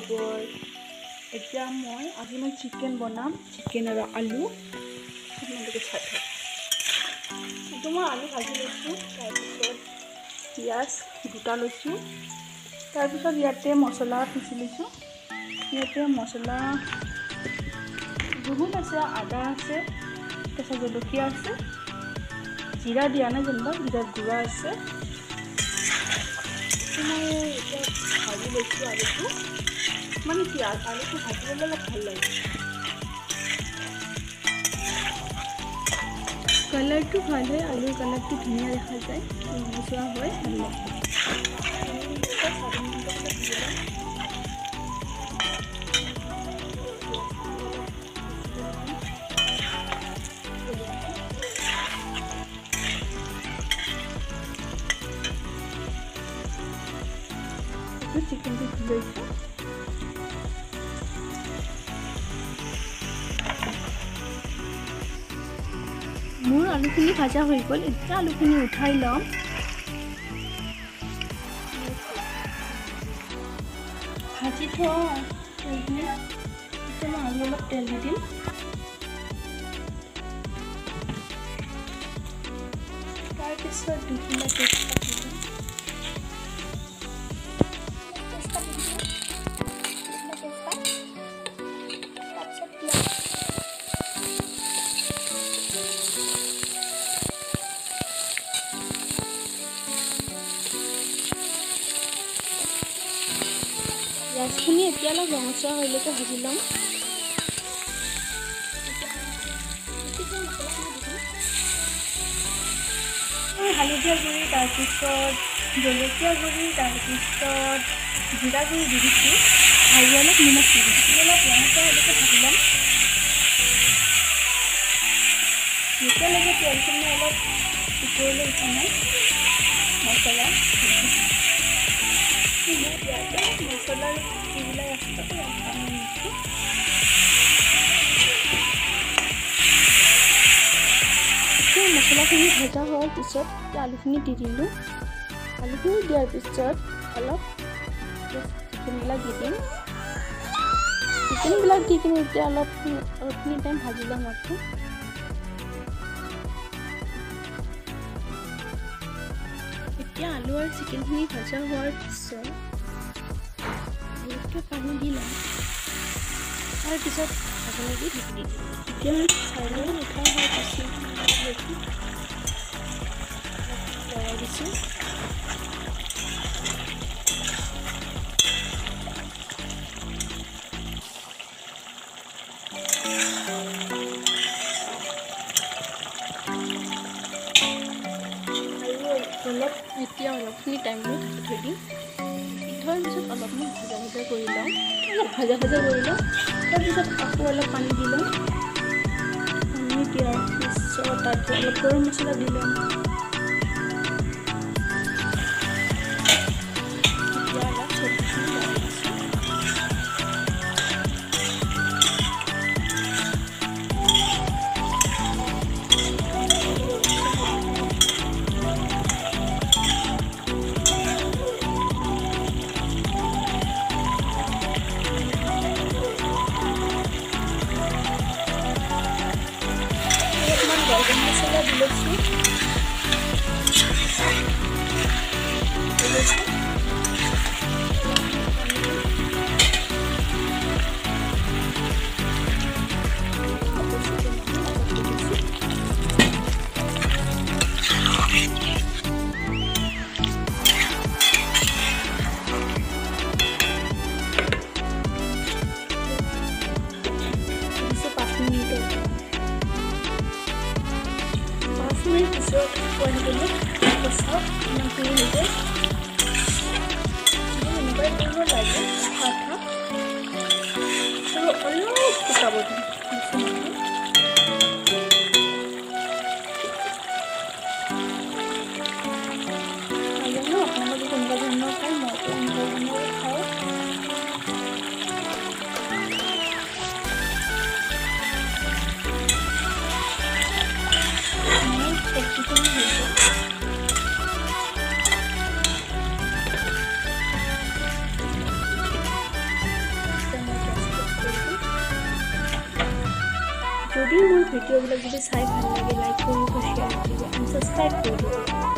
খবৰ এতিয়া আজি মই চিকেন বনাম চিকেন আৰু আলু আপোনালোকে চাই থাকক এইটো মই আলু ভাজি লৈছোঁ তাৰপিছত পিঁয়াজ দুটা লৈছোঁ তাৰপিছত ইয়াতে মছলা পিচি লৈছোঁ ইয়াতে মছলা বহুত আছে আদা আছে কেঁচা জলকীয়া আছে জিৰা দিয়া নাই যেনিবা জিৰাৰ গুড়া আছে মই এতিয়া ভাজি লৈছোঁ আলুটো মানে কি আলুটো ভাজিবলৈ অলপ ভাল লাগে কালাৰটো ভাল হয় আলুৰ কালাৰটো ধুনীয়া দেখা যায় মচলা হয় ভাল লাগে চিকেন টো লৈছোঁ মোৰ আলুখিনি ভাজা হৈ গ'ল এতিয়া আলুখিনি উঠাই ল'ম ভাজি থোৱা এতিয়া মই আলু অলপ তেল দি দিম তাৰপিছত দুখিলা তেজপাত দি দিম পিঁয়াজখিনি এতিয়া অলপ ৰঙচুৱা হ'লেকে ভাজি ল'ম হালধীয়া গুড়ি তাৰপিছত জলকীয়া গুড়ি তাৰপিছত জিৰা গুড়ি দি দিছোঁ আৰু অলপ নিমখ দি দিছোঁ অলপ ৰঙচুৱা হ'লেকে ভাজি ল'ম যেতিয়ালৈকে তেলখিনি অলপ ওপৰলৈ উঠা নাই মছলা মছলাৰ যিবিলাক আছে তাতে পানী দিছোঁ মছলাখিনি ভজা হোৱাৰ পিছত আলুখিনি দি দিলোঁ আলুখিনি দিয়াৰ পিছত অলপ চিকেনবিলাক দি দিম চিকেনবিলাক দি কিনে এতিয়া অলপখিনি টাইম ভাজি ল'ম আকৌ এতিয়া আলু আৰু চিকেনখিনি ভজা হোৱাৰ পিছত অলপকৈ পানী দি ল'ম তাৰপিছত আপোনালোকে ঢাকি দি দিম এতিয়া চাউল উঠাই হোৱাৰ পিছত লৰাই দিছোঁ এতিয়া অলপখিনি টাইম লৈ ঢাকি থৈ দিম থোৱাৰ পিছত অলপমান ভাজা কৰি লওঁ অলপ ভাজা কৰি লওঁ তাৰপিছত আকৌ অলপ পানী দি লওঁ পানী দিয়াৰ পিছত তাৰপিছত অলপ গৰম মছলা দি ল'ম এতিয়া অলপ চব্জিখিনি লাগি দিছোঁ গৰম মছলা দি লৈছোঁ পিছত পোৱালি গ'লে কচাওঁ ইমানখিনি হৈ যায় এনেকুৱাই কৰিব লাগে আঠা আৰু অলপ শুকাব দিম নাজানো আপোনালোকে কোনোবা ধৰণৰ খায় মইতো এনেকুৱা ধৰণৰ খাওঁ যদি মোৰ ভিডিঅ'বিলাক যদি চাই ভাল লাগে লাইক কৰিব শ্বেয়াৰ কৰিব এণ্ড ছাবস্ক্ৰাইব কৰিব